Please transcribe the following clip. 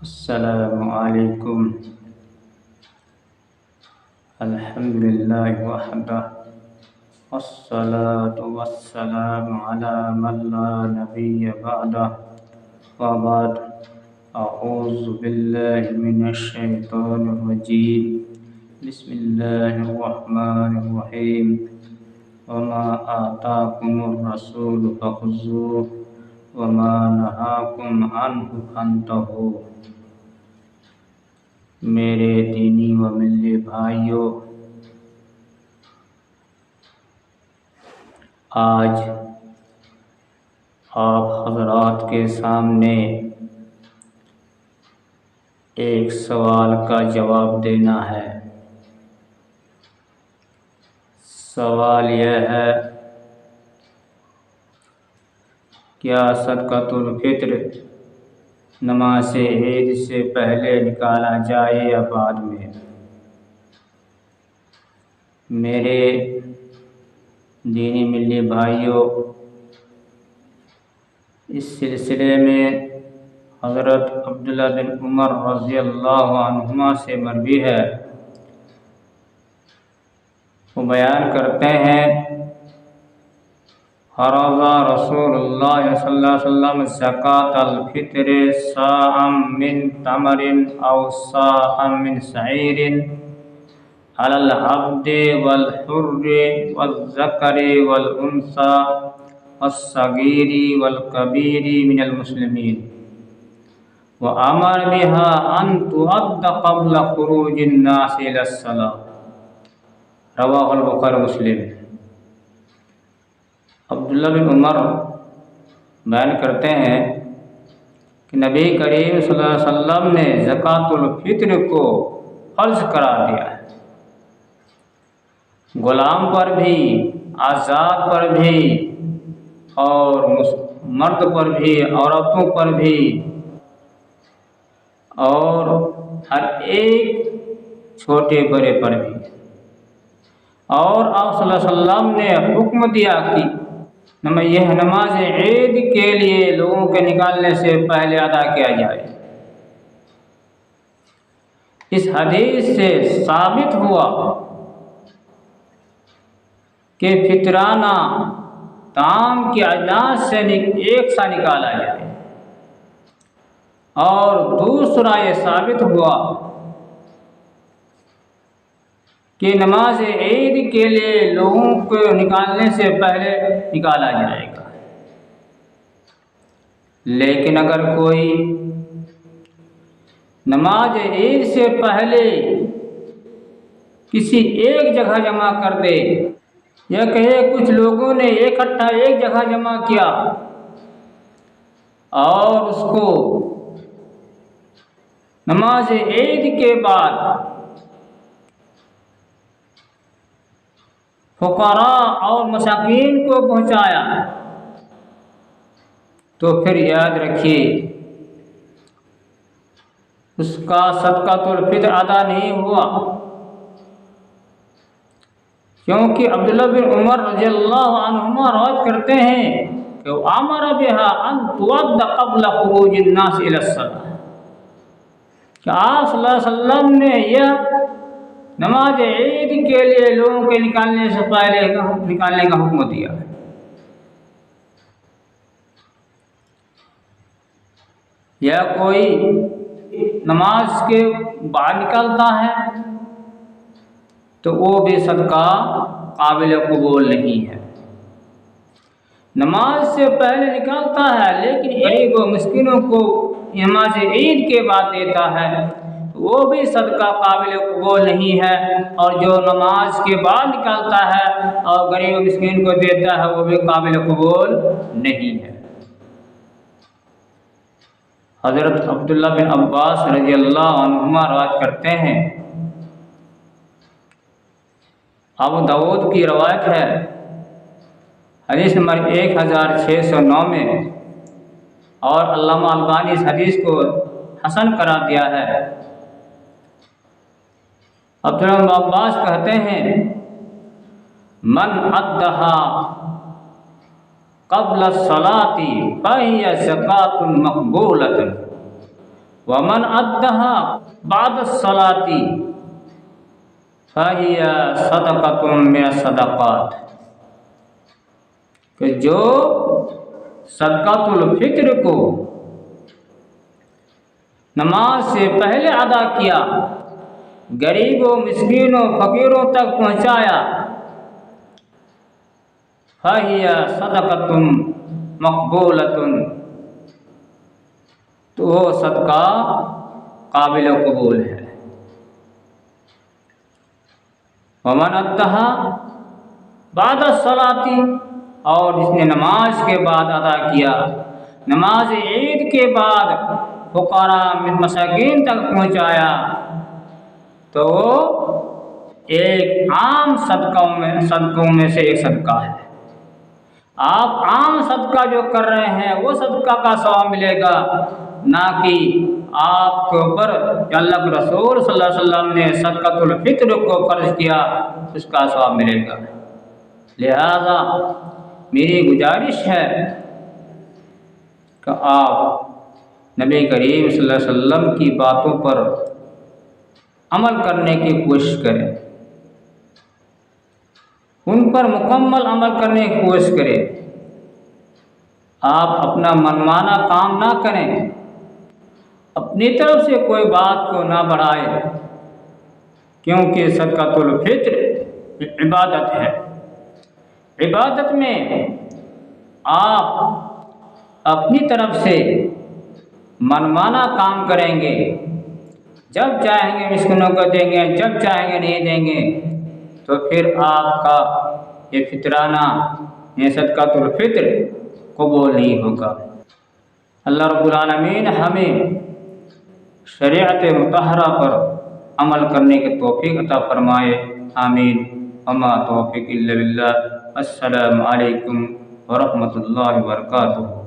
السلام علیکم۔ الحمد للہ وحدہ والصلاة والسلام علی من لا نبی بعدہ وبعد۔ اعوذ باللہ من الشیطان الرجیم، بسم اللہ الرحمن الرحیم۔ وما آتاکم الرسول فخذوہ وما نہاکم عنہ فانتہوا۔ میرے دینی و ملی بھائیوں، آج آپ حضرات کے سامنے ایک سوال کا جواب دینا ہے۔ سوال یہ ہے، کیا صدقۃ الفطر نماز عید سے پہلے نکالا جائے یا بعد میں؟ میرے دینی ملی بھائیوں، اس سلسلے میں حضرت عبداللہ بن عمر رضی اللہ عنہما سے مروی ہے، وہ بیان کرتے ہیں، فرض رسول اللہ صلی اللہ علیہ وسلم زکاۃ الفطر صاعا من تمر او صاعا من شعیر علی العبد والحر والذکر والانثى والصغیر والکبیر من المسلمین، وامر بها ان تؤد قبل خروج الناس الى الصلاۃ۔ رواہ البخاری مسلم۔ عبداللہ بن عمر بیان کرتے ہیں کہ نبی کریم صلی اللہ علیہ وسلم نے زکوٰۃ الفطر کو فرض قرار دیا ہے، غلام پر بھی، آزاد پر بھی، اور مرد پر بھی، عورتوں پر بھی، اور ہر ایک چھوٹے بڑے پر بھی۔ اور آپ صلی اللہ علیہ وسلم نے حکم دیا کہ یہ نماز عید کے لیے لوگوں کے نکالنے سے پہلے ادا کیا جائے۔ اس حدیث سے ثابت ہوا کہ فطرانہ طعام کی اجناس سے ایک سا نکالا جائے، اور دوسرا یہ ثابت ہوا کہ نماز عید کے لیے لوگوں کو نکالنے سے پہلے نکالا جائے گا۔ لیکن اگر کوئی نماز عید سے پہلے کسی ایک جگہ جمع کر دے، یا کہے کچھ لوگوں نے اکٹھا ایک جگہ جمع کیا اور اس کو نماز عید کے بعد فقراء اور مساکین کو پہنچایا، تو پھر یاد رکھیے اس کا صدقۃ الفطر ادا نہیں ہوا، کیونکہ عبداللہ بن عمر رضی اللہ عنہما روایت کرتے ہیں کہ امر بها ان تؤد قبل خروج الناس الى الصلاۃ، کہ آپ صلی اللہ علیہ وسلم نے یہ نماز عید کے لیے لوگوں کے نکالنے سے پہلے نکالنے کا حکم دیا ہے۔ یا کوئی نماز کے بعد نکالتا ہے تو وہ بھی صدقہ قابل قبول نہیں ہے۔ نماز سے پہلے نکالتا ہے لیکن غریب و مسکینوں کو نماز عید کے بعد دیتا ہے، وہ بھی صدقہ قابل قبول نہیں ہے، اور جو نماز کے بعد نکالتا ہے اور غریب و مسکین کو دیتا ہے وہ بھی قابل قبول نہیں ہے۔ حضرت عبداللہ بن عباس رضی اللہ عنہما روایت کرتے ہیں، ابو داؤد کی روایت ہے، حدیث نمبر 1609 میں، اور علامہ البانی اس حدیث کو حسن قرار دیا ہے۔ عبداللہ بن عباس کہتے ہیں، من ادھا قبل الصلاۃ فہی زکوۃ مقبولۃ، ومن ادھا بعد الصلاۃ فہی صدقۃ من الصدقات، کہ جو صدقۃ الفطر کو نماز سے پہلے ادا کیا، غریبوں، مسکینوں، فقیروں تک پہنچایا، فہی صدقۃ مقبولۃ، تو وہ صدقہ قابل قبول ہے۔ ومن ادھا بعد الصلاۃ، اور جس نے نماز کے بعد ادا کیا، نماز عید کے بعد فقراء مساکین تک پہنچایا، تو ایک عام صدقوں میں سے ایک صدقہ ہے۔ آپ عام صدقہ جو کر رہے ہیں وہ صدقہ کا ثواب ملے گا، نہ کہ آپ کے اوپر اللہ کے رسول صلی اللہ علیہ وسلم نے صدقۃ الفطر کو فرض کیا، اس کا ثواب ملے گا۔ لہذا میری گزارش ہے کہ آپ نبی کریم صلی اللہ علیہ وسلم کی باتوں پر عمل کرنے کی کوشش کریں، ان پر مکمل عمل کرنے کی کوشش کریں۔ آپ اپنا منمانا کام نہ کریں، اپنی طرف سے کوئی بات کو نہ بڑھائیں، کیونکہ صدقۃ الفطر عبادت ہے۔ عبادت میں آپ اپنی طرف سے منمانا کام کریں گے، جب چاہیں گے مسکینوں کو دیں گے، جب چاہیں گے نہیں دیں گے، تو پھر آپ کا یہ فطرانہ، یہ صدقۃ الفطر قبول نہیں ہوگا۔ اللہ رب العالمین ہمیں شریعت مطہرہ پر عمل کرنے کی توفیق عطا فرمائے، آمین۔ وما توفیق الا باللہ۔ السلام علیکم ورحمۃ اللہ وبرکاتہ۔